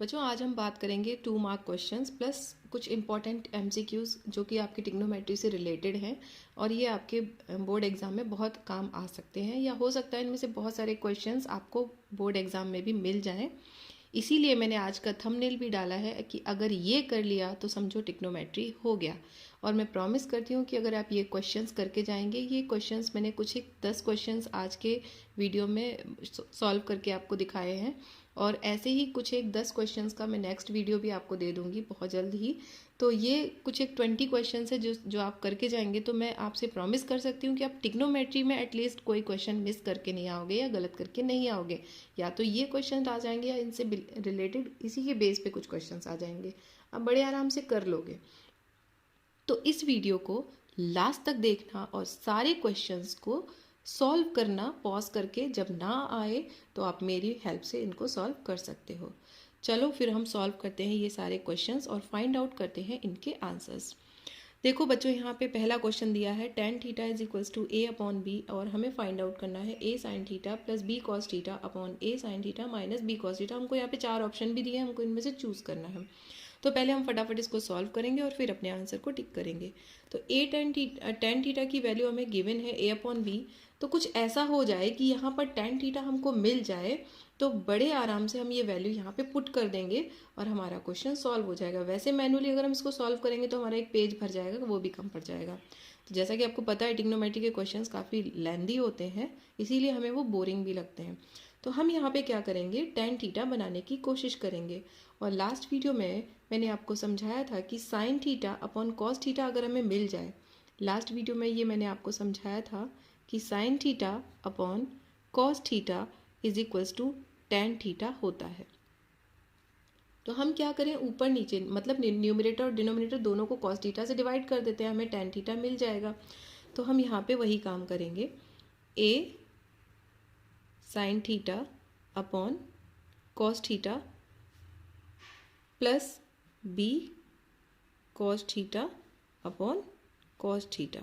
बच्चों आज हम बात करेंगे 2 मार्क क्वेश्चंस प्लस कुछ इंपॉर्टेंट एमसीक्यूज जो कि आपकी ट्रिग्नोमेट्री से रिलेटेड हैं और ये आपके बोर्ड एग्जाम में बहुत काम आ सकते हैं या हो सकता है इनमें से बहुत सारे क्वेश्चंस आपको बोर्ड एग्जाम में भी मिल जाएं। इसीलिए मैंने आज का थंबनेल भी डाला है कि अगर ये कर लिया तो समझो ट्रिग्नोमेट्री हो गया। और मैं प्रॉमिस करती हूँ कि अगर आप ये क्वेश्चंस करके जाएंगे, ये क्वेश्चंस मैंने कुछ एक 10 क्वेश्चंस आज के वीडियो में सॉल्व करके आपको दिखाए हैं और ऐसे ही कुछ एक 10 क्वेश्चंस का मैं नेक्स्ट वीडियो भी आपको दे दूँगी बहुत जल्द ही। तो ये कुछ एक 20 क्वेश्चंस है जो आप करके जाएंगे तो मैं आपसे प्रॉमिस कर सकती हूँ कि आप ट्रिग्नोमेट्री में एटलीस्ट कोई क्वेश्चन मिस करके नहीं आओगे या गलत करके नहीं आओगे। या तो ये क्वेश्चन आ जाएंगे या इनसे रिलेटेड इसी के बेस पे कुछ क्वेश्चंस आ जाएंगे, आप बड़े आराम से कर लोगे। तो इस वीडियो को लास्ट तक देखना और सारे क्वेश्चंस को सॉल्व करना पॉज करके, जब ना आए तो आप मेरी हेल्प से इनको सॉल्व कर सकते हो। चलो फिर हम सॉल्व करते हैं ये सारे क्वेश्चंस और फाइंड आउट करते हैं इनके आंसर्स। देखो बच्चों, यहाँ पे पहला क्वेश्चन दिया है tan theta is equals to a upon B और हमें फाइंड आउट करना है a sin theta plus b cos theta upon a sin theta minus b cos theta. हमको यहाँ पे 4 ऑप्शन भी दिए हैं, हमको इनमें से चूज़ करना है। तो पहले हम फटाफट इसको सॉल्व करेंगे और फिर अपने आंसर को टिक करेंगे। तो tan थीटा की वैल्यू हमें गिवन है a अपॉन बी। तो कुछ ऐसा हो जाए कि यहाँ पर tan थीटा हमको मिल जाए तो बड़े आराम से हम ये वैल्यू यहाँ पे पुट कर देंगे और हमारा क्वेश्चन सॉल्व हो जाएगा। वैसे मैनुअली अगर हम इसको सॉल्व करेंगे तो हमारा एक पेज भर जाएगा, वो भी कम पड़ जाएगा। तो जैसा कि आपको पता है ट्रिग्नोमेट्री के क्वेश्चंस काफ़ी लेंदी होते हैं, इसीलिए हमें वो बोरिंग भी लगते हैं। तो हम यहाँ पे क्या करेंगे, tan थीटा बनाने की कोशिश करेंगे। और लास्ट वीडियो में मैंने आपको समझाया था कि sine theta upon cos theta अगर हमें मिल जाए, लास्ट वीडियो में ये मैंने आपको समझाया था कि sine theta upon cos theta is equals to tan theta होता है। तो हम क्या करें, ऊपर नीचे मतलब न्यूमरेटर और डिनोमिनेटर दोनों को cos थीटा से डिवाइड कर देते हैं, हमें tan थीटा मिल जाएगा। तो हम यहाँ पे वही काम करेंगे, a sine theta upon cos theta plus b cos theta upon cos theta.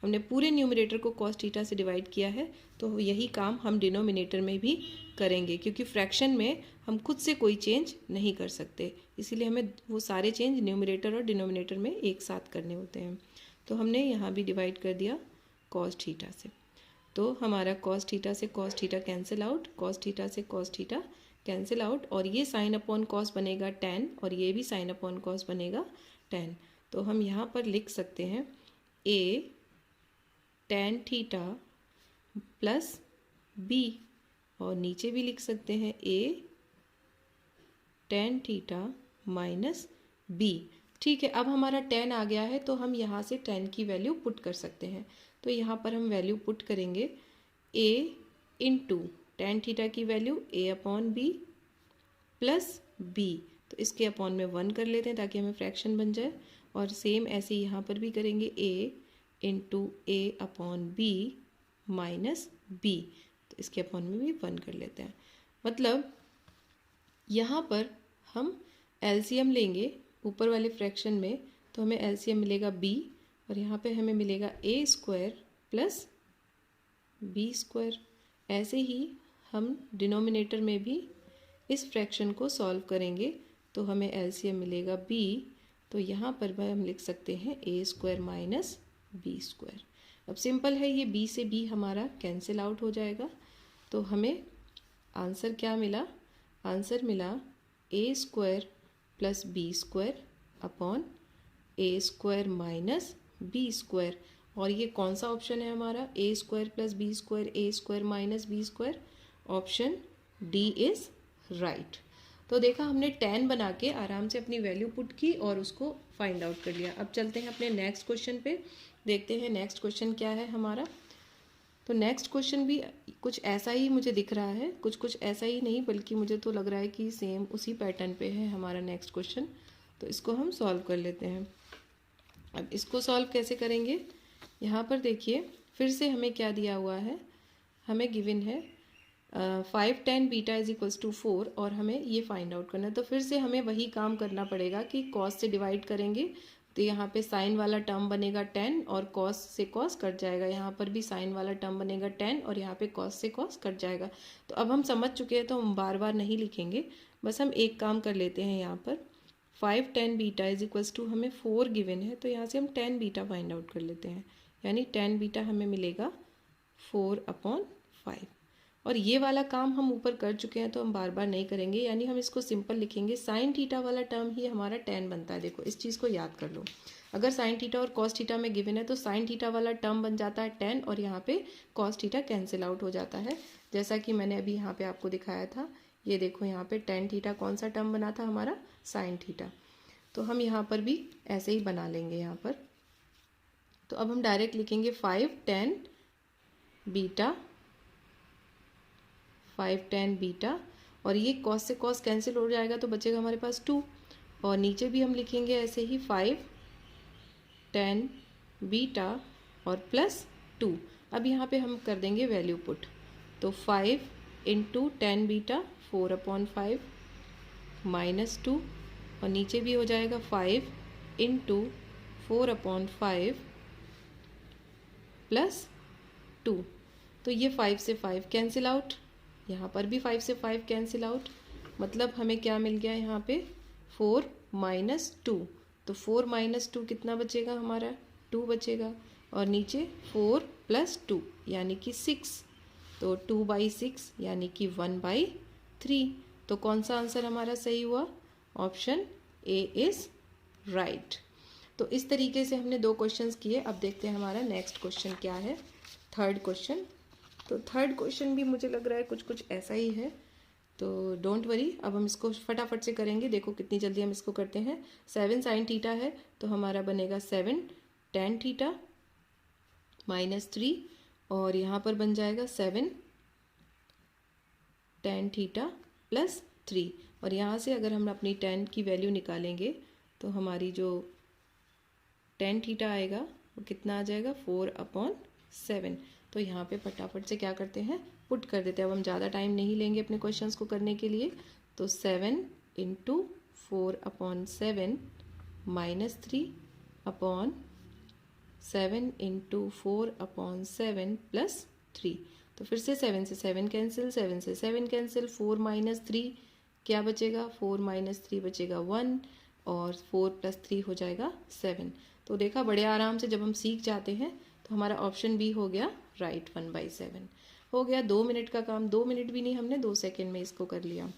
हमने पूरे न्यूमरेटर को cos थीटा से डिवाइड किया है, तो यही काम हम डिनोमिनेटर में भी करेंगे, क्योंकि फ्रैक्शन में हम खुद से कोई चेंज नहीं कर सकते, इसीलिए हमें वो सारे चेंज न्यूमरेटर और डिनोमिनेटर में एक साथ करने होते हैं। तो हमने यहाँ भी डिवाइड कर दिया cos थीटा से, तो हमारा cos थीटा से cos theta cancel out, cos theta से cos थीटा कैंसिल आउट, और ये साइन अपॉन कॉस बनेगा tan और ये भी साइन अपॉन कॉस बनेगा tan। तो हम यहाँ पर लिख सकते हैं a tan theta plus b और नीचे भी लिख सकते हैं a tan theta minus b। ठीक है, अब हमारा tan आ गया है तो हम यहाँ से tan की वैल्यू पुट कर सकते हैं। तो यहाँ पर हम वैल्यू पुट करेंगे a इंटू tan थीटा की value a upon B plus b, तो इसके अपॉन में 1 कर लेते हैं ताकि हमें फ्रैक्शन बन जाए। और सेम ऐसे यहाँ पर भी करेंगे a into a upon B minus b, तो इसके अपॉन में भी 1 कर लेते हैं। मतलब यहाँ पर हम एलसीएम लेंगे ऊपर वाले फ्रैक्शन में, तो हमें एलसीएम मिलेगा b और यहाँ पे हमें मिलेगा a square plus b square. ऐसे ही हम डिनोमिनेटर में भी इस फ्रैक्शन को सॉल्व करेंगे तो हमें एलसीएम मिलेगा b, तो यहाँ पर हम लिख सकते हैं a square minus b square. अब सिंपल है, ये b से b हमारा कैंसिल आउट हो जाएगा। तो हमें आंसर क्या मिला, आंसर मिला a square plus b square upon a square minus b square. और ये कौन सा ऑप्शन है हमारा, a square plus b square a square minus b square, option D is right. तो देखा, हमने tan बना के आराम से अपनी वैल्यू पुट की और उसको फाइंड आउट कर लिया। अब चलते हैं अपने नेक्स्ट क्वेश्चन पे, देखते हैं नेक्स्ट क्वेश्चन क्या है हमारा। तो नेक्स्ट क्वेश्चन भी कुछ ऐसा ही मुझे दिख रहा है, कुछ ऐसा ही नहीं बल्कि मुझे तो लग रहा है कि सेम उसी पैटर्न पे है हमारा नेक्स्ट क्वेश्चन। तो इसको हम सॉल्व कर लेते हैं। अब इसको सॉल्व कैसे करेंगे, यहाँ पर देखिए फिर से हमें क्या दिया हुआ है, हमें गिवन है 5 tan beta is equals to 4 और हमें ये फाइंड आउट करना है। तो फिर से हमें वही काम करना पड़ेगा कि कॉस से डिवाइड करेंगे तो यहाँ पे साइन वाला टर्म बनेगा tan और कॉस से कॉस कट जाएगा, यहाँ पर भी साइन वाला टर्म बनेगा tan और यहाँ पे कॉस से कॉस कट जाएगा। तो अब हम समझ चुके हैं तो हम बार बार नहीं लिखेंगे, बस हम एक काम कर लेते हैं यहाँ पर 5 tan beta is equals to हमें 4 गिवन है, तो यहाँ से हम tan बीटा फाइंड आउट कर लेते हैं। यानी tan बीटा हमें मिलेगा 4/5। और ये वाला काम हम ऊपर कर चुके हैं तो हम बार बार नहीं करेंगे, यानी हम इसको सिंपल लिखेंगे। साइन थीटा वाला टर्म ही हमारा tan बनता है। देखो इस चीज़ को याद कर लो, अगर साइन थीटा और कॉस थीटा में गिवन है तो साइन थीटा वाला टर्म बन जाता है tan और यहाँ पे कॉस थीटा कैंसिल आउट हो जाता है, जैसा कि मैंने अभी यहाँ पे आपको दिखाया था। ये देखो यहाँ पे tan थीटा कौन सा टर्म बना था हमारा, साइन थीटा। तो हम यहाँ पर भी ऐसे ही बना लेंगे यहाँ पर। तो अब हम डायरेक्ट लिखेंगे 5 tan बीटा, 5 tan बीटा, और ये कॉस से कॉस कैंसिल हो जाएगा तो बचेगा हमारे पास 2। और नीचे भी हम लिखेंगे ऐसे ही 5 tan बीटा और प्लस 2। अब यहाँ पे हम कर देंगे वैल्यू पुट, तो 5 इंटू tan बीटा 4/5 माइनस 2, और नीचे भी हो जाएगा 5 इंटू 4/5 प्लस 2। तो ये 5 से 5 कैंसिल आउट, यहाँ पर भी 5 से 5 कैंसिल आउट, मतलब हमें क्या मिल गया यहाँ पे 4 माइनस 2। तो 4 माइनस 2 कितना बचेगा हमारा, 2 बचेगा, और नीचे 4 प्लस 2 यानी कि 6, तो 2/6 यानी कि 1/3। तो कौन सा आंसर हमारा सही हुआ, ऑप्शन ए इज राइट। तो इस तरीके से हमने 2 क्वेश्चंस किए। अब देखते हैं हमारा नेक्स्ट क्वेश्चन क्या है, थर्ड क्वेश्चन। तो थर्ड क्वेश्चन भी मुझे लग रहा है कुछ कुछ ऐसा ही है, तो डोंट वरी, अब हम इसको फटाफट से करेंगे। देखो कितनी जल्दी हम इसको करते हैं। 7 साइन थीटा है तो हमारा बनेगा 7 tan थीटा माइनस 3, और यहाँ पर बन जाएगा 7 tan थीटा प्लस 3। और यहाँ से अगर हम अपनी tan की वैल्यू निकालेंगे तो हमारी जो tan थीटा आएगा वो कितना आ जाएगा, 4/7। तो यहाँ पे फटाफट से क्या करते हैं, पुट कर देते हैं। अब हम ज़्यादा टाइम नहीं लेंगे अपने क्वेश्चंस को करने के लिए। तो 7 इंटू 4/7 माइनस 3/7 इंटू 4/7 प्लस 3। तो फिर से 7 से 7 कैंसिल, 7 से 7 कैंसिल, 4 माइनस 3 क्या बचेगा, 4 माइनस 3 बचेगा 1, और 4 प्लस 3 हो जाएगा 7। तो देखा बड़े आराम से जब हम सीख जाते हैं तो हमारा ऑप्शन बी हो गया राइट, 1/7 हो गया। 2 मिनट का काम, 2 मिनट भी नहीं, हमने 2 सेकेंड में इसको कर लिया।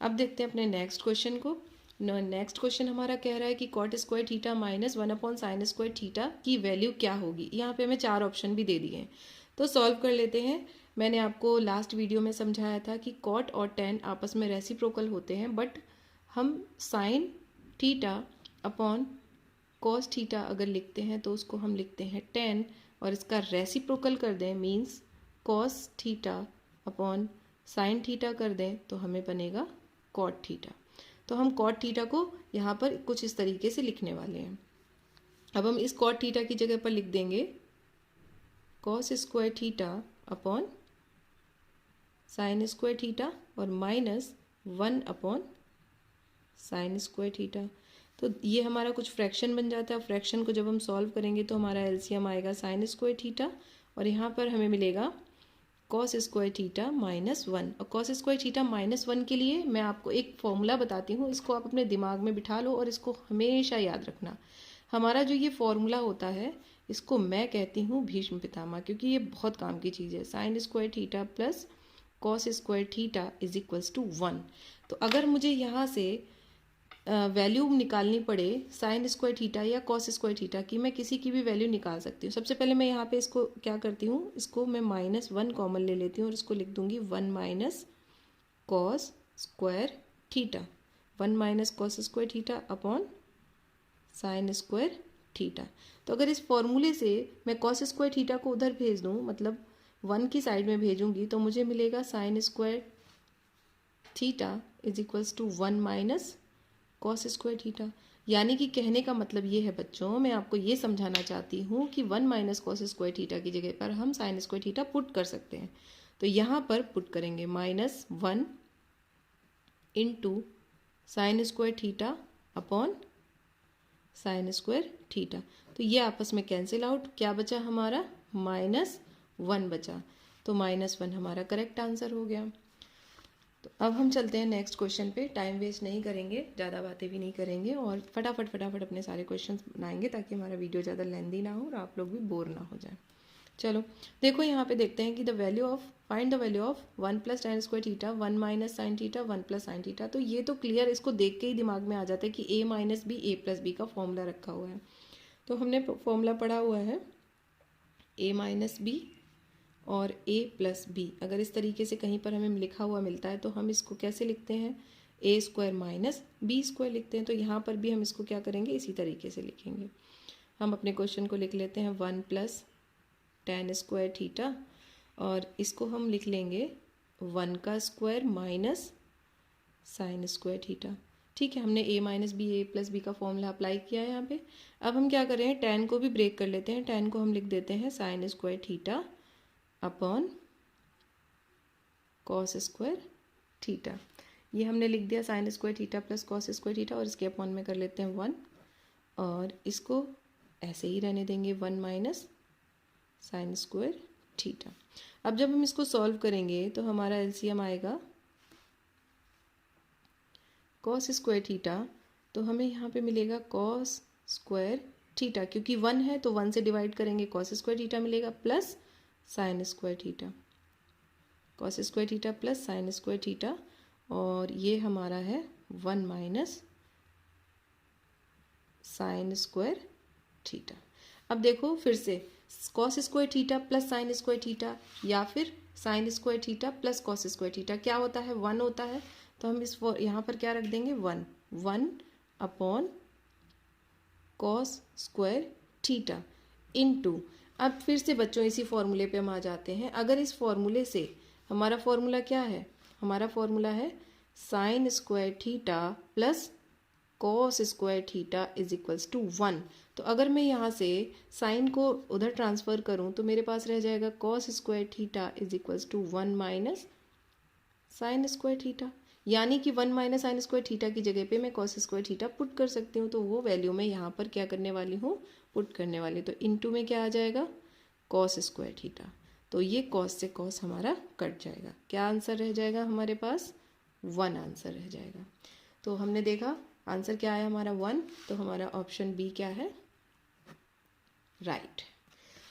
अब देखते हैं अपने नेक्स्ट क्वेश्चन को। नेक्स्ट क्वेश्चन हमारा कह रहा है कि cot square theta minus 1/sin square theta की वैल्यू क्या होगी। यहाँ पे हमें 4 ऑप्शन भी दे दिए हैं, तो सॉल्व कर लेते हैं। मैंने आपको लास्ट वीडियो में समझाया था कि कॉट और tan आपस में रेसिप्रोकल होते हैं, बट हम sign theta upon cos theta अगर लिखते हैं तो उसको हम लिखते हैं tan, और इसका रेसिप्रोकल कर दें means cos theta upon sine theta कर दें तो हमें बनेगा कॉट थीटा। तो हम कॉट थीटा को यहाँ पर कुछ इस तरीके से लिखने वाले हैं। अब हम इस कॉट थीटा की जगह पर लिख देंगे cos square theta upon sine square theta और माइनस 1/साइन स्क्वायर थीटा। तो ये हमारा कुछ फ्रैक्शन बन जाता है। फ्रैक्शन को जब हम सॉल्व करेंगे तो हमारा एलसीएम आएगा साइन स्क्वायर थीटा, और यहाँ पर हमें मिलेगा कॉस स्क्वायर थीटा माइनस 1। और कॉस स्क्वायर थीटा माइनस 1 के लिए मैं आपको एक फॉर्मूला बताती हूँ, इसको आप अपने दिमाग में बिठा लो और इसको हमेशा याद रखना। हमारा जो ये फॉर्मूला होता है इसको मैं कहती हूँ भीष्म पितामह, क्योंकि ये बहुत काम की चीज़ है। Sine square theta plus cos square theta is equals to 1। तो अगर मुझे यहाँ से वैल्यू निकालनी पड़े साइन स्क्वायर थीटा या कॉस स्क्वायर थीटा की, मैं किसी की भी वैल्यू निकाल सकती हूँ। सबसे पहले मैं यहाँ पे इसको क्या करती हूँ, इसको मैं -1 कॉमन ले लेती हूँ और इसको लिख दूँगी 1 minus cos square theta, 1 minus cos square theta upon sine square theta. तो अगर इस फॉर्मूले से मैं कॉस स्क्वायर थीटा को उधर भेज दूँ, मतलब 1 की साइड में भेजूँगी, तो मुझे मिलेगा sine square theta is equals to 1 minus cos square theta. यानी कि कहने का मतलब ये है बच्चों, मैं आपको ये समझाना चाहती हूँ कि 1 माइनस कॉस स्क्वायर थीटा की जगह पर हम साइन स्क्वायर थीटा पुट कर सकते हैं। तो यहाँ पर पुट करेंगे -1 into sine square theta upon sine square theta. तो ये आपस में कैंसिल आउट, क्या बचा हमारा -1 बचा। तो -1 हमारा करेक्ट आंसर हो गया। तो अब हम चलते हैं नेक्स्ट क्वेश्चन पे। टाइम वेस्ट नहीं करेंगे, ज़्यादा बातें भी नहीं करेंगे और फटाफट अपने सारे क्वेश्चन बनाएंगे ताकि हमारा वीडियो ज़्यादा लेंदी ना हो और आप लोग भी बोर ना हो जाए। चलो देखो यहाँ पे देखते हैं कि find the value of 1 plus tan square theta 1 minus sine theta 1 plus sine theta. तो ये तो क्लियर, इसको देख के ही दिमाग में आ जाता है कि a minus B A plus B का फॉर्मूला रखा हुआ है। तो हमने फॉर्मूला पढ़ा हुआ है a माइनस बी और a प्लस बी। अगर इस तरीके से कहीं पर हमें लिखा हुआ मिलता है तो हम इसको कैसे लिखते हैं, a square minus B square लिखते हैं। तो यहाँ पर भी हम इसको क्या करेंगे, इसी तरीके से लिखेंगे। हम अपने क्वेश्चन को लिख लेते हैं 1 प्लस tan स्क्वायर थीटा और इसको हम लिख लेंगे 1 का square minus sine square theta. ठीक है, हमने a minus B A plus B का फॉर्मूला अप्लाई किया है यहाँ पे। अब हम क्या कर रहे हैं, tan को भी ब्रेक कर लेते हैं। tan को हम लिख देते हैं sign square theta upon cos square theta. ये हमने लिख दिया sign square theta plus cos square theta और इसके अपॉन में कर लेते हैं 1 और इसको ऐसे ही रहने देंगे 1 माइनस साइन स्क्वायर थीटा। अब जब हम इसको सॉल्व करेंगे तो हमारा एलसीएम आएगा कॉस स्क्वायर थीटा। तो हमें यहाँ पे मिलेगा कॉस स्क्वायर थीटा, क्योंकि 1 है तो 1 से डिवाइड करेंगे कॉस स्क्वायर थीटा मिलेगा plus sign square theta, cos square theta plus sign square theta और ये हमारा है 1 माइनस साइन स्क्वायर थीटा। अब देखो फिर से cos square theta plus sign square theta या फिर sign square theta plus cos square theta क्या होता है, 1 होता है। तो हम इस यहाँ पर क्या रख देंगे 1 upon cos square theta into. अब फिर से बच्चों इसी फॉर्मूले पे हम आ जाते हैं। अगर इस फॉर्मूले से हमारा फॉर्मूला क्या है, हमारा फॉर्मूला है sine square theta plus cos square theta is equals to 1। तो अगर मैं यहाँ से साइन को उधर ट्रांसफ़र करूँ तो मेरे पास रह जाएगा cos square theta is equals to 1 minus sine square theta. यानी कि 1 माइनस साइन स्क्वायर थीटा की जगह पे मैं कॉस स्क्वायर थीटा पुट कर सकती हूँ। तो वो वैल्यू मैं यहाँ पर क्या करने वाली हूँ, पुट करने वाली। तो इनटू में क्या आ जाएगा कॉस स्क्वायर थीटा। तो ये कॉस से कॉस हमारा कट जाएगा। क्या आंसर रह जाएगा हमारे पास, 1 आंसर रह जाएगा। तो हमने देखा आंसर क्या आया हमारा 1। तो हमारा ऑप्शन बी क्या है, राइट।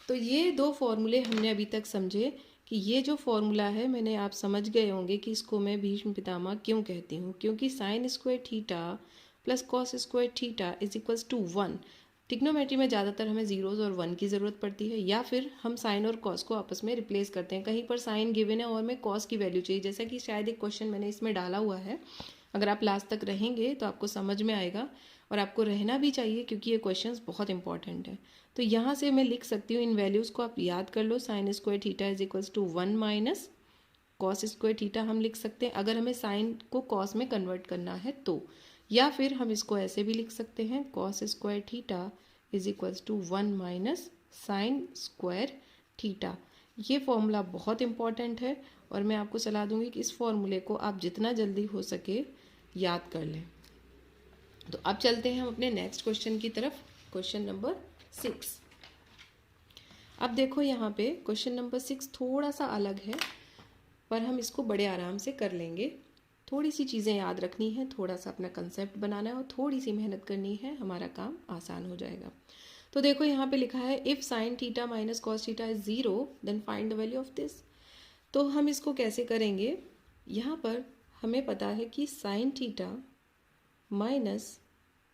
तो ये 2 फॉर्मूले हमने अभी तक समझे कि ये जो फॉर्मूला है मैंने आप समझ गए होंगे कि इसको मैं भीष्म पितामह क्यों कहती हूँ, क्योंकि sine square theta plus cos square theta is equals to 1। Trigonometry में ज़्यादातर हमें जीरोज और 1 की ज़रूरत पड़ती है या फिर हम साइन और कॉस को आपस में रिप्लेस करते हैं। कहीं पर साइन गिवन है और मैं कॉस की वैल्यू चाहिए, जैसा कि शायद एक क्वेश्चन मैंने इसमें डाला हुआ है। अगर आप लास्ट तक रहेंगे तो आपको समझ में आएगा और आपको रहना भी चाहिए क्योंकि ये क्वेश्चंस बहुत इंपॉर्टेंट है। तो यहाँ से मैं लिख सकती हूँ, इन वैल्यूज़ को आप याद कर लो। Sine square theta is equals to 1 minus cos square theta हम लिख सकते हैं अगर हमें साइन को कॉस में कन्वर्ट करना है तो, या फिर हम इसको ऐसे भी लिख सकते हैं cos square theta is equals to 1 minus sine square theta. ये फॉर्मूला बहुत इंपॉर्टेंट है और मैं आपको सलाह दूंगी कि इस फॉर्मूले को आप जितना जल्दी हो सके याद कर लें। तो अब चलते हैं हम अपने नेक्स्ट क्वेश्चन की तरफ, क्वेश्चन नंबर 6। अब देखो यहाँ पे क्वेश्चन नंबर 6 थोड़ा सा अलग है पर हम इसको बड़े आराम से कर लेंगे। थोड़ी सी चीज़ें याद रखनी है, थोड़ा सा अपना कंसेप्ट बनाना है और थोड़ी सी मेहनत करनी है, हमारा काम आसान हो जाएगा। तो देखो यहाँ पे लिखा है if sine theta minus cos theta is 0 then find the value of this. तो हम इसको कैसे करेंगे, यहाँ पर हमें पता है कि sine theta minus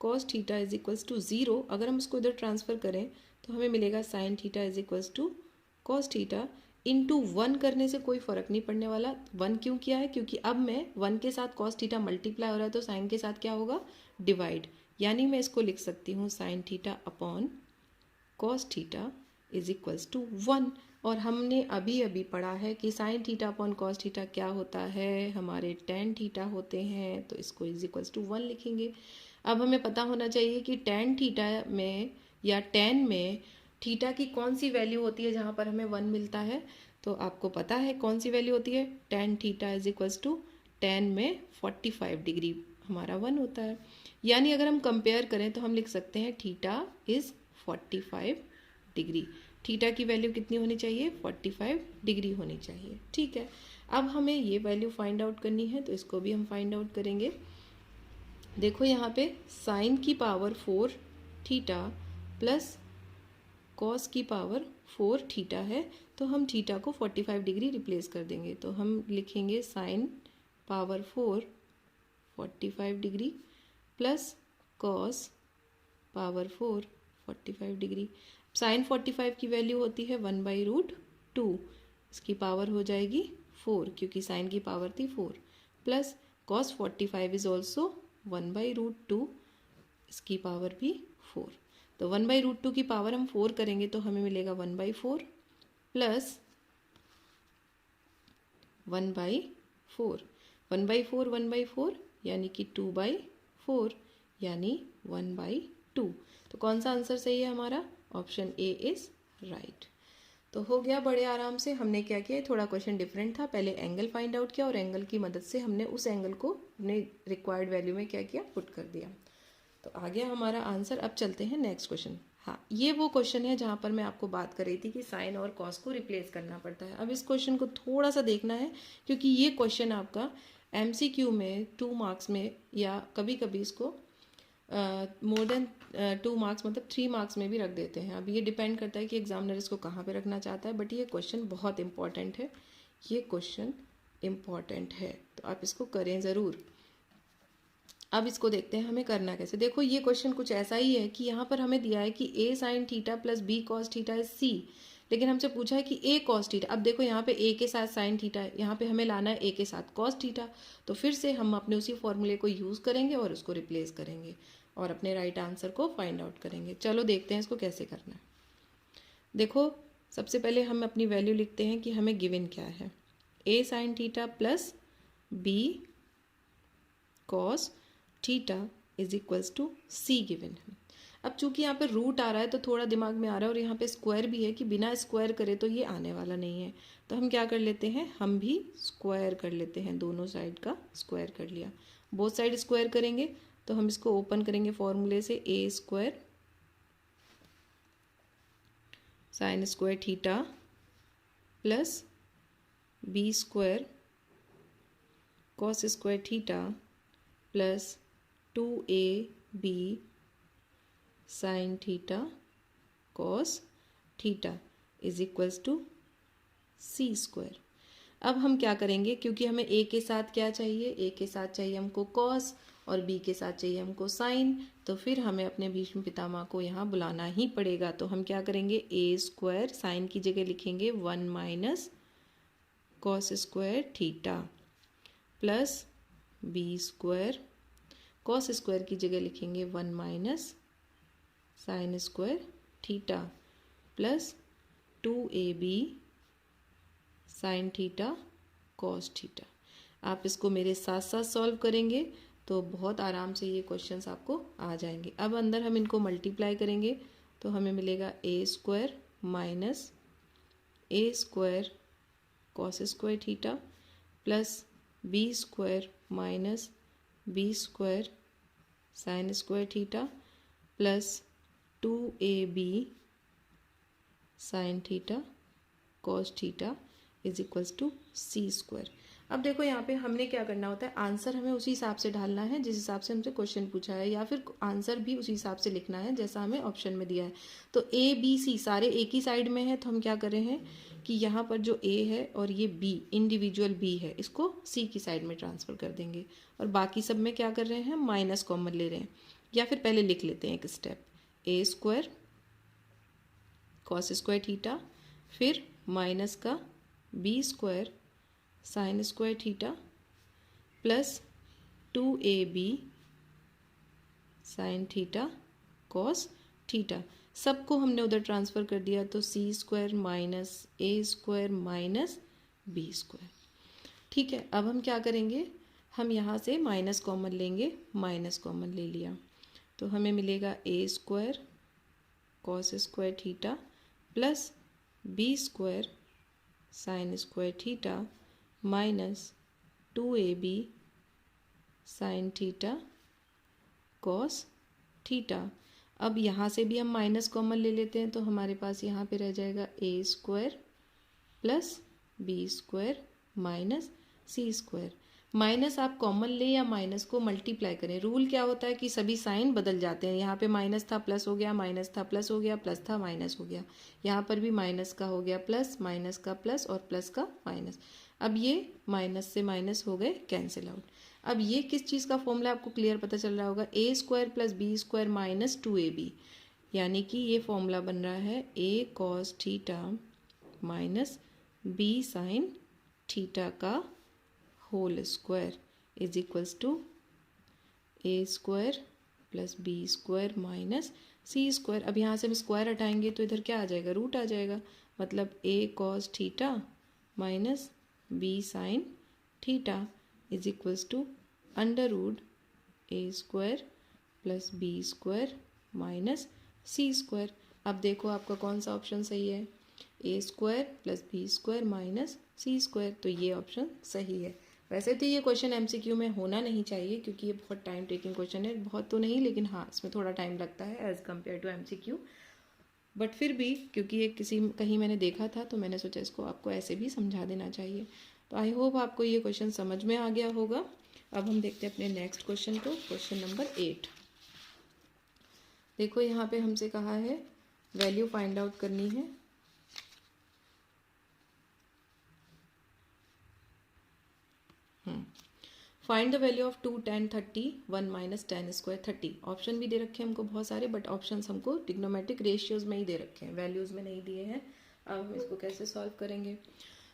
cos theta is equals to 0। अगर हम उसको इधर ट्रांसफ़र करें तो हमें मिलेगा sine theta is equals to cos theta into 1 करने से कोई फ़र्क नहीं पड़ने वाला। 1 क्यों किया है, क्योंकि अब मैं 1 के साथ कॉस थीटा मल्टीप्लाई हो रहा है तो साइन के साथ क्या होगा, डिवाइड। यानी मैं इसको लिख सकती हूँ sine theta upon cos theta is equals to 1। और हमने अभी अभी पढ़ा है कि sine theta upon cos theta क्या होता है, हमारे टेन थीटा होते हैं। तो इसको इज इक्वल्स टू 1 लिखेंगे। अब हमें पता होना चाहिए कि टेन थीटा में या टेन में थीटा की कौन सी वैल्यू होती है जहाँ पर हमें 1 मिलता है। तो आपको पता है कौन सी वैल्यू होती है, tan theta is equals to tan में 45 डिग्री हमारा 1 होता है। यानी अगर हम कंपेयर करें तो हम लिख सकते हैं थीटा इज़ 45 डिग्री। थीटा की वैल्यू कितनी होनी चाहिए, 45 डिग्री होनी चाहिए। ठीक है, अब हमें ये वैल्यू फाइंड आउट करनी है, तो इसको भी हम फाइंड आउट करेंगे। देखो यहाँ पे साइन की पावर 4 थीटा प्लस कॉस की पावर 4 थीटा है, तो हम थीटा को 45 डिग्री रिप्लेस कर देंगे। तो हम लिखेंगे sine power 4 45 degree plus cos power 4 45 degree. Sine 45 की वैल्यू होती है 1/√2, इसकी पावर हो जाएगी 4 क्योंकि साइन की पावर थी 4, प्लस कॉस 45 इज ऑल्सो 1/√2, इसकी पावर भी 4। तो 1/√2 की पावर हम 4 करेंगे तो हमें मिलेगा 1/4 प्लस 1/4, 1/4 1/4 यानी कि 2/4 यानी 1/2। तो कौन सा आंसर सही है हमारा? Option A is right. तो हो गया बड़े आराम से। हमने क्या किया, थोड़ा क्वेश्चन डिफरेंट था, पहले एंगल फाइंड आउट किया और एंगल की मदद से हमने उस एंगल को अपने रिक्वायर्ड वैल्यू में क्या किया, पुट कर दिया। तो आ गया हमारा आंसर। अब चलते हैं नेक्स्ट क्वेश्चन। हाँ, ये वो क्वेश्चन है जहाँ पर मैं आपको बात कर रही थी कि साइन और कॉस को रिप्लेस करना पड़ता है। अब इस क्वेश्चन को थोड़ा सा देखना है क्योंकि ये क्वेश्चन आपका MCQ में 2 मार्क्स में या कभी कभी इसको मोर देन 2 मार्क्स मतलब 3 मार्क्स में भी रख देते हैं। अब ये डिपेंड करता है कि एग्जामिनर इसको कहाँ पे रखना चाहता है, बट ये क्वेश्चन बहुत इंपॉर्टेंट है, ये क्वेश्चन इंपॉर्टेंट है, तो आप इसको करें ज़रूर। अब इसको देखते हैं हमें करना कैसे। देखो ये क्वेश्चन कुछ ऐसा ही है कि यहाँ पर हमें दिया है कि a sine theta plus b cos theta is c, लेकिन हमसे पूछा है कि a कॉस थीटा। अब देखो यहाँ पे a के साथ साइन थीटा है, यहाँ पे हमें लाना है a के साथ कॉस थीटा, तो फिर से हम अपने उसी फॉर्मूले को यूज़ करेंगे और उसको रिप्लेस करेंगे और अपने राइट आंसर को फाइंड आउट करेंगे। चलो देखते हैं इसको कैसे करना है। देखो सबसे पहले हम अपनी वैल्यू लिखते हैं कि हमें गिवन क्या है, a sine theta plus b cos theta is equals to c given है। अब चूंकि यहाँ पे रूट आ रहा है तो थोड़ा दिमाग में आ रहा है, और यहाँ पे स्क्वायर भी है कि बिना स्क्वायर करे तो ये आने वाला नहीं है, तो हम क्या कर लेते हैं, हम भी स्क्वायर कर लेते हैं, दोनों साइड का स्क्वायर कर लिया। बोथ साइड स्क्वायर करेंगे तो हम इसको ओपन करेंगे फॉर्मूले से, a square sine square theta plus b square cos square theta plus 2ab sine theta cos theta is equals to c square. अब हम क्या करेंगे, क्योंकि हमें a के साथ क्या चाहिए, a के साथ चाहिए हमको कॉस और b के साथ चाहिए हमको साइन, तो फिर हमें अपने भीष्म पितामह को यहाँ बुलाना ही पड़ेगा। तो हम क्या करेंगे, a स्क्वायर साइन की जगह लिखेंगे 1 minus cos square theta plus b square cos square की जगह लिखेंगे 1 minus sine square theta plus 2ab sine theta cos theta. आप इसको मेरे साथ साथ सॉल्व करेंगे तो बहुत आराम से ये क्वेश्चंस आपको आ जाएंगे। अब अंदर हम इनको मल्टीप्लाई करेंगे तो हमें मिलेगा a square minus a square cos square theta plus b square minus b square sine square theta plus 2ab sine theta cos theta is equals to c square. अब देखो यहाँ पे हमने क्या करना होता है, आंसर हमें उसी हिसाब से ढालना है जिस हिसाब से हमसे क्वेश्चन पूछा है, या फिर आंसर भी उसी हिसाब से लिखना है जैसा हमें ऑप्शन में दिया है। तो a b c सारे एक ही साइड में है, तो हम क्या कर रहे हैं कि यहाँ पर जो a है और ये b इंडिविजुअल b है, इसको c की साइड में ट्रांसफ़र कर देंगे, और बाकी सब में क्या कर रहे हैं, माइनस कॉमन ले रहे हैं। या फिर पहले लिख लेते हैं एक step, a square cos square theta फिर माइनस का b square sine square theta plus 2ab sine theta cos theta, सबको हमने उधर ट्रांसफ़र कर दिया, तो c square minus a square minus b square. ठीक है, अब हम क्या करेंगे, हम यहाँ से माइनस कॉमन लेंगे, माइनस कॉमन ले लिया तो हमें मिलेगा a square cos square theta plus b square sine square theta minus 2ab sine theta cos theta. अब यहाँ से भी हम माइनस कॉमन ले लेते हैं तो हमारे पास यहाँ पे रह जाएगा a square plus b square minus C square. Minus आप कॉमन लें या माइनस को मल्टीप्लाई करें, रूल क्या होता है कि सभी साइन बदल जाते हैं। यहाँ पे माइनस था प्लस हो गया, माइनस था प्लस हो गया, प्लस था माइनस हो गया। यहाँ पर भी माइनस का हो गया प्लस, माइनस का प्लस और प्लस का माइनस। अब ये माइनस से माइनस हो गए कैंसिल आउट। अब ये किस चीज़ का फॉर्मूला आपको क्लियर पता चल रहा होगा, A square plus B square minus 2ab, यानी कि ये फॉर्मूला बन रहा है A cos theta minus B sine theta का whole square is equals to A square plus B square minus C square. अब यहाँ से हम स्क्वायर हटाएंगे तो इधर क्या आ जाएगा, रूट आ जाएगा। मतलब A cos theta minus B sine theta is equals to under root A square plus B square minus C square. अब देखो आपका कौन सा ऑप्शन सही है, A square plus B square minus C square, तो ये ऑप्शन सही है। वैसे तो ये क्वेश्चन एमसीक्यू में होना नहीं चाहिए क्योंकि ये बहुत टाइम टेकिंग क्वेश्चन है, बहुत तो नहीं लेकिन हाँ इसमें थोड़ा टाइम लगता है as compare to MCQ, but फिर भी क्योंकि ये कहीं मैंने देखा था तो मैंने सोचा इसको आपको ऐसे भी समझा देना चाहिए। तो आई होप आपको ये क्वेश्चन समझ में आ गया होगा। अब हम देखते हैं अपने नेक्स्ट क्वेश्चन को, क्वेश्चन नंबर 8। देखो यहाँ पे हमसे कहा है वैल्यू फाइंड आउट करनी है। Find the value of 2 10 30 1 minus 10 square 30। Option भी दे रखे हैं हमको बहुत सारे, बट ऑप्शंस हमको ट्रिग्नोमेट्रिक रेशियोज में ही दे रखे हैं, वैल्यूज़ में नहीं दिए हैं। अब हम इसको कैसे सॉल्व करेंगे,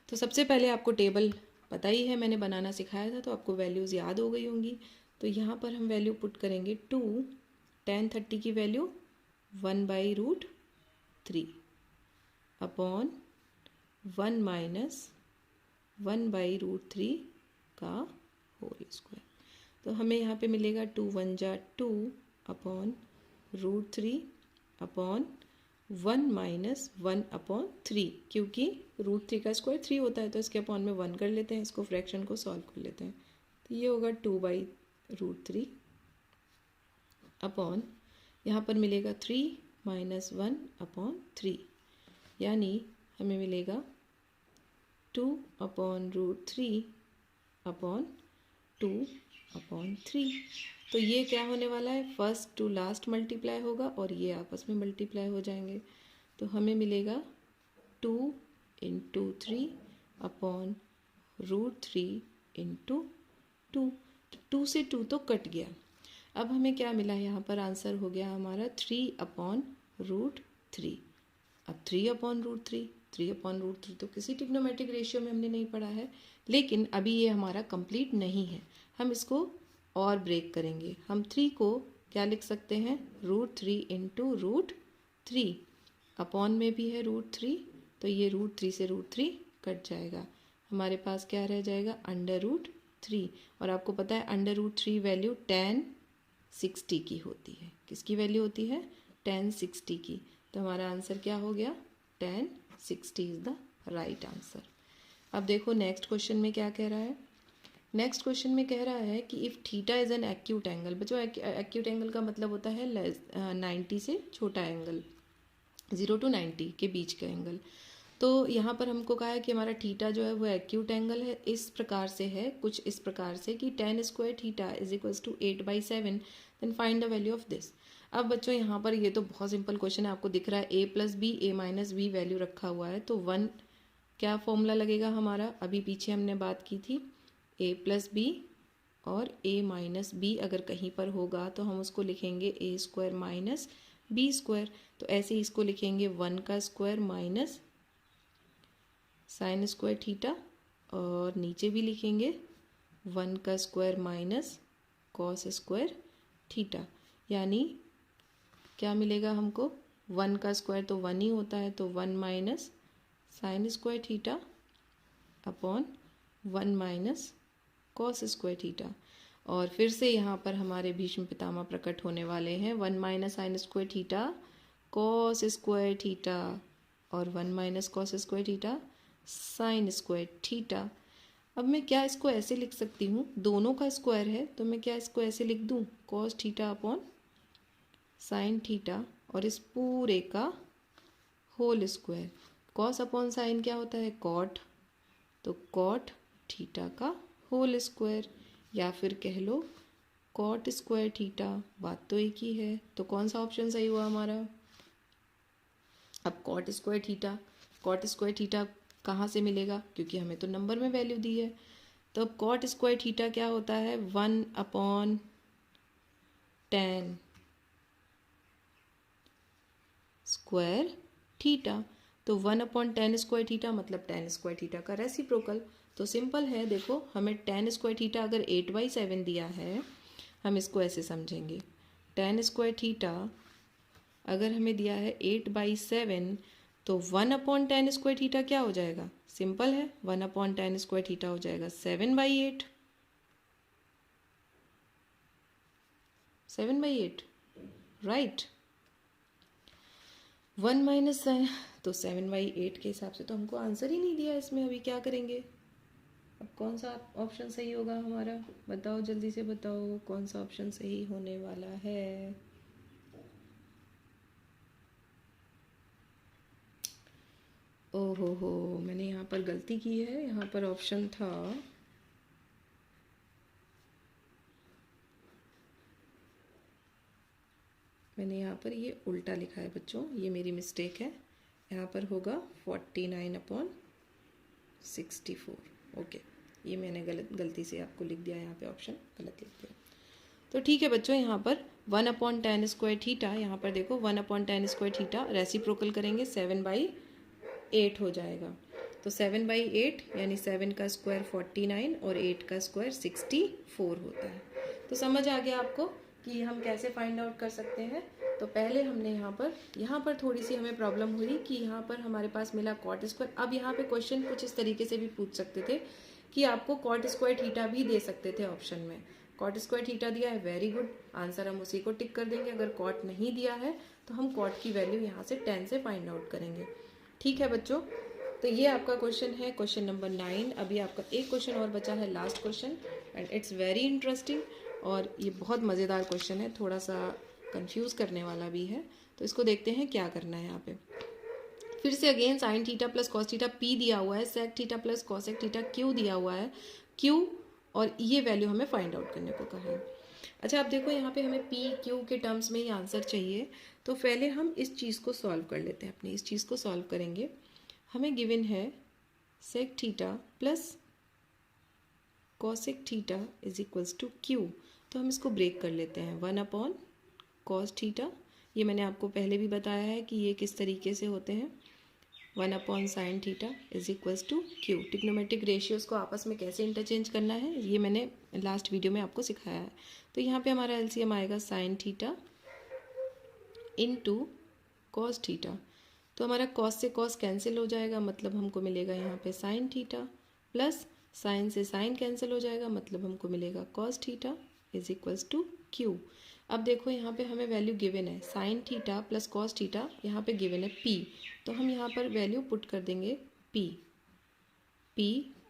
तो सबसे पहले आपको टेबल पता ही है, मैंने बनाना सिखाया था तो आपको वैल्यूज़ याद हो गई होंगी। तो यहाँ पर हम वैल्यू पुट करेंगे 2 10 30 की वैल्यू 1/√3 अपॉन 1 माइनस 1/√3 का होल स्क्वायर। तो हमें यहाँ पे मिलेगा 2 1 जा 2 अपॉन √3 अपॉन 1 माइनस 1/3, क्योंकि √3 का स्क्वायर 3 होता है तो इसके अपॉन में 1 कर लेते हैं, इसको फ्रैक्शन को सॉल्व कर लेते हैं। तो ये होगा 2/√3 अपॉन यहाँ पर मिलेगा 3 माइनस 1/3, यानी हमें मिलेगा 2/√3 अपॉन 2/3। तो ये क्या होने वाला है, फर्स्ट टू लास्ट मल्टीप्लाई होगा और ये आपस में मल्टीप्लाई हो जाएंगे। तो हमें मिलेगा 2 × 3 अपॉन √3 × 2। 2 से 2 तो कट गया। अब हमें क्या मिला, यहाँ पर आंसर हो गया हमारा 3/√3। अब 3/√3 तो किसी ट्रिग्नोमेट्रिक रेशियो में हमने नहीं पढ़ा है, लेकिन अभी ये हमारा कंप्लीट नहीं है, हम इसको और ब्रेक करेंगे। हम 3 को क्या लिख सकते हैं, √3 × √3, अपॉन में भी है √3, तो ये √3 से √3 कट जाएगा, हमारे पास क्या रह जाएगा, अंडर√3। और आपको पता है अंडर√3 वैल्यू tan 60 की होती है। किसकी वैल्यू होती है, tan 60 की। तो हमारा आंसर क्या हो गया, tan 60 is the right answer. अब देखो नेक्स्ट क्वेश्चन में क्या कह रहा है, नेक्स्ट क्वेश्चन में कह रहा है कि if theta is an acute angle. बच्चों एक्यूट एंगल का मतलब होता है 90 से छोटा एंगल, 0 to 90 के बीच का एंगल। तो यहाँ पर हमको कहा है कि हमारा थीटा जो है वो एक्यूट एंगल है, इस प्रकार से है, कुछ इस प्रकार से कि tan square theta is equals to 8/7, then find the value of this. अब बच्चों यहाँ पर ये तो बहुत सिंपल क्वेश्चन है, आपको दिख रहा है a + b a - b value रखा हुआ है, तो 1 क्या फॉर्मूला लगेगा हमारा, अभी पीछे हमने बात की थी, a + b और a - b अगर कहीं पर होगा तो हम उसको लिखेंगे a² - b²। तो ऐसे ही इसको लिखेंगे 1 का square minus sin square theta, और नीचे भी लिखेंगे 1 का square minus cos square theta. यानी क्या मिलेगा हमको, 1 का स्क्वायर तो 1 ही होता है, तो 1 minus sin square theta upon 1 minus cos square theta. और फिर से यहाँ पर हमारे भीष्म पितामह प्रकट होने वाले हैं, 1 minus sin square theta cos square theta और 1 minus cos square theta sin square theta. अब मैं क्या इसको ऐसे लिख सकती हूँ, दोनों का स्क्वायर है तो मैं क्या इसको ऐसे लिख दूँ, cos theta upon sin theta और इस पूरे का होल स्क्वायर। cos अपॉन sin क्या होता है, cot, तो cot थीटा का होल स्क्वायर, या फिर कह लो कॉट स्क्वायर थीटा, बात तो एक ही है। तो कौन सा ऑप्शन सही हुआ हमारा? अब कॉट स्क्वायर थीटा कहाँ से मिलेगा, क्योंकि हमें तो नंबर में वैल्यू दी है। तो अब कॉट स्क्वायर थीटा क्या होता है? 1/tan square theta. तो 1/tan स्क्वायर थीटा मतलब tan स्क्वायर थीटा का रेसिप्रोकल। तो सिंपल है, देखो हमें tan स्क्वायर थीटा अगर 8/7 दिया है, हम इसको ऐसे समझेंगे। tan स्क्वायर थीटा अगर हमें दिया है 8/7, तो 1/tan स्क्वायर थीटा क्या हो जाएगा? सिंपल है, 1/tan स्क्वायर थीटा हो जाएगा 7/8। 7/8 राइट। 1 माइनस तो 7/8 के हिसाब से तो हमको आंसर ही नहीं दिया इसमें। अभी क्या करेंगे? अब कौन सा ऑप्शन सही होगा हमारा? बताओ, जल्दी से बताओ कौन सा ऑप्शन सही होने वाला है। ओहो हो, मैंने यहाँ पर गलती की है। यहाँ पर ऑप्शन था मैंने यहाँ पर ये उल्टा लिखा है बच्चों, ये मेरी मिस्टेक है। यहाँ पर होगा 49/64। ओके, ये मैंने गलती से आपको लिख दिया, यहाँ पे ऑप्शन गलत लिख दिया। तो ठीक है बच्चों, यहाँ पर 1/tan स्क्वायर थीटा, यहाँ पर देखो 1/tan स्क्वायर थीटा रेसिप्रोकल करेंगे 7/8 हो जाएगा। तो 7/8 यानी 7 का स्क्वायर 49 और 8 का स्क्वायर 64 होता है। तो समझ आ गया आपको कि हम कैसे फाइंड आउट कर सकते हैं। तो पहले हमने यहाँ पर थोड़ी सी हमें प्रॉब्लम हुई कि यहाँ पर हमारे पास मिला कॉट स्क्वायर। अब यहाँ पे क्वेश्चन कुछ इस तरीके से भी पूछ सकते थे कि आपको कॉट स्क्वायर थीटा भी दे सकते थे ऑप्शन में। कॉट स्क्वायर थीटा दिया है, वेरी गुड, आंसर हम उसी को टिक कर देंगे। अगर कॉट नहीं दिया है तो हम कॉट की वैल्यू यहाँ से 10 से फाइंड आउट करेंगे। ठीक है बच्चों, तो ये आपका क्वेश्चन है, क्वेश्चन नंबर 9। अभी आपका एक क्वेश्चन और बचा है, last question, and it's very interesting और ये बहुत मज़ेदार क्वेश्चन है, थोड़ा सा कंफ्यूज करने वाला भी है। तो इसको देखते हैं क्या करना है। यहाँ पे फिर से again sine theta plus cos theta P दिया हुआ है, sec theta plus cosec theta Q दिया हुआ है, क्यू, और ये वैल्यू हमें फाइंड आउट करने को कहा है। अच्छा, आप देखो यहाँ पे हमें पी क्यू के टर्म्स में ही आंसर चाहिए। तो पहले हम इस चीज़ को सॉल्व कर लेते हैं, अपनी इस चीज़ को सॉल्व करेंगे। हमें गिवन है sec theta plus cosec theta is equals to q. तो हम इसको ब्रेक कर लेते हैं, 1/cos थीटा, ये मैंने आपको पहले भी बताया है कि ये किस तरीके से होते हैं, 1/sin theta is equals to q. Trigonometric ratios को आपस में कैसे इंटरचेंज करना है ये मैंने लास्ट वीडियो में आपको सिखाया है। तो यहाँ पे हमारा एलसीएम आएगा sine theta into cos theta. तो हमारा कॉस से कॉस कैंसिल हो जाएगा, मतलब हमको मिलेगा यहाँ पे साइन थीटा, प्लस साइन से साइन कैंसिल हो जाएगा, मतलब हमको मिलेगा cos theta is equals to q. अब देखो यहाँ पे हमें वैल्यू गिवन है sine theta plus cos theta, यहाँ पे गिवन है पी, तो हम यहाँ पर वैल्यू पुट कर देंगे p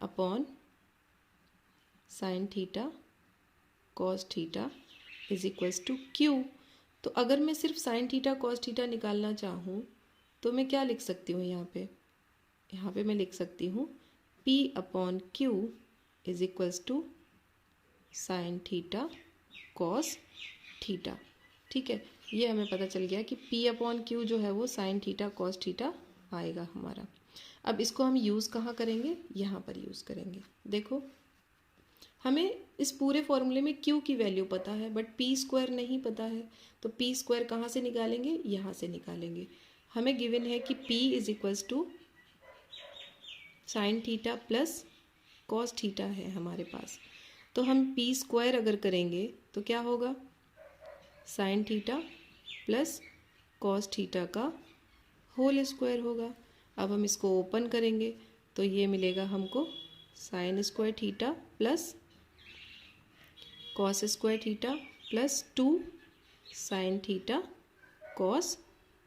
upon sine theta cos theta is equals to q. तो अगर मैं सिर्फ साइन थीटा कॉस थीटा निकालना चाहूँ तो मैं क्या लिख सकती हूँ? यहाँ पे मैं लिख सकती हूँ P upon q is equals to sine theta cos theta. ठीक है, ये हमें पता चल गया कि P अपॉन क्यू जो है वो साइन थीटा कॉस थीटा आएगा हमारा। अब इसको हम यूज़ कहाँ करेंगे? यहाँ पर यूज़ करेंगे। देखो हमें इस पूरे फॉर्मूले में Q की वैल्यू पता है बट P स्क्वायर नहीं पता है, तो P स्क्वायर कहाँ से निकालेंगे? यहाँ से निकालेंगे। हमें गिवन है कि P is equals to sine theta plus cos theta है हमारे पास, तो हम P स्क्वायर अगर करेंगे तो क्या होगा? Sign theta plus cos theta का होल स्क्वायर होगा। अब हम इसको ओपन करेंगे तो ये मिलेगा हमको sine square theta plus cos square theta plus 2 sine theta cos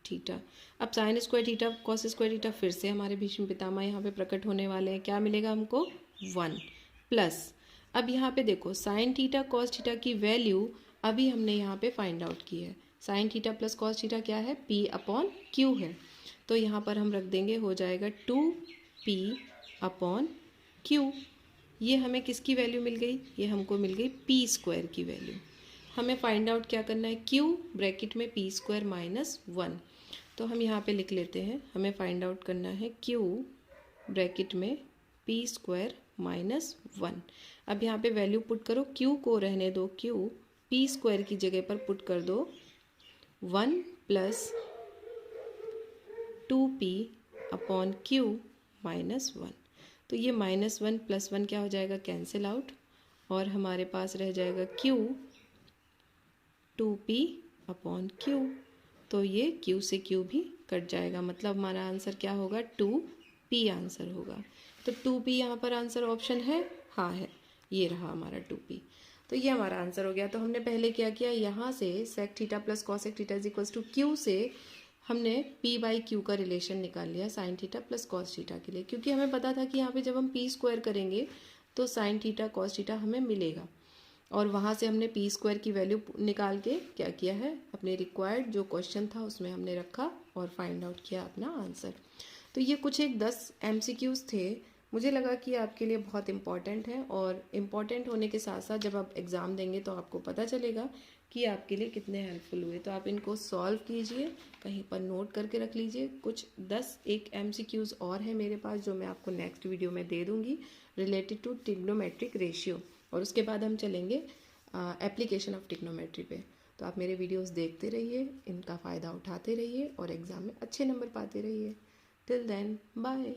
theta. अब sine square theta cos square theta फिर से हमारे भीष्म पितामह यहाँ पे प्रकट होने वाले हैं। क्या मिलेगा हमको? 1 प्लस, अब यहाँ पे देखो साइन थीटा कॉस थीटा की वैल्यू अभी हमने यहाँ पे फाइंड आउट की है। Sine theta plus cos theta क्या है? P अपॉन क्यू है, तो यहाँ पर हम रख देंगे, हो जाएगा 2P अपॉन क्यू। ये हमें किसकी वैल्यू मिल गई, ये हमको मिल गई पी स्क्वायर की वैल्यू। हमें फाइंड आउट क्या करना है, क्यू ब्रैकेट में पी स्क्वायर माइनस 1। तो हम यहाँ पे लिख लेते हैं, हमें फाइंड आउट करना है क्यू ब्रैकेट में पी स्क्वायर माइनस 1। अब यहाँ पे वैल्यू पुट करो, क्यू को रहने दो, क्यू पी स्क्वायर की जगह पर पुट कर दो 1 plus 2p upon Q minus 1। तो ये -1 + 1 क्या हो जाएगा, कैंसिल आउट, और हमारे पास रह जाएगा क्यू 2p अपॉन क्यू। तो ये क्यू से क्यू भी कट जाएगा, मतलब हमारा आंसर क्या होगा, 2p आंसर होगा। तो 2p यहाँ पर आंसर ऑप्शन है, हाँ है, ये रहा हमारा 2p। तो ये हमारा आंसर हो गया। तो हमने पहले क्या किया, यहाँ से sec theta plus cosec theta is equals to q से हमने p बाई क्यू का रिलेशन निकाल लिया sine theta plus cos theta के लिए, क्योंकि हमें पता था कि यहाँ पे जब हम p स्क्वायर करेंगे तो साइन थीटा कॉस थीटा हमें मिलेगा, और वहाँ से हमने p स्क्वायर की वैल्यू निकाल के क्या किया है, अपने रिक्वायर्ड जो क्वेश्चन था उसमें हमने रखा और फाइंड आउट किया अपना आंसर। तो ये कुछ एक 10 MCQs थे, मुझे लगा कि आपके लिए बहुत इम्पॉर्टेंट है, और इम्पॉर्टेंट होने के साथ साथ जब आप एग्ज़ाम देंगे तो आपको पता चलेगा कि आपके लिए कितने हेल्पफुल हुए। तो आप इनको सॉल्व कीजिए, कहीं पर नोट करके रख लीजिए। कुछ 10 MCQs और हैं मेरे पास जो मैं आपको नेक्स्ट वीडियो में दे दूँगी रिलेटेड टू ट्रिग्नोमेट्रिक रेशियो, और उसके बाद हम चलेंगे एप्लीकेशन ऑफ ट्रिग्नोमेट्री पे। तो आप मेरे वीडियोस देखते रहिए, इनका फ़ायदा उठाते रहिए और एग्ज़ाम में अच्छे नंबर पाते रहिए। Till then bye.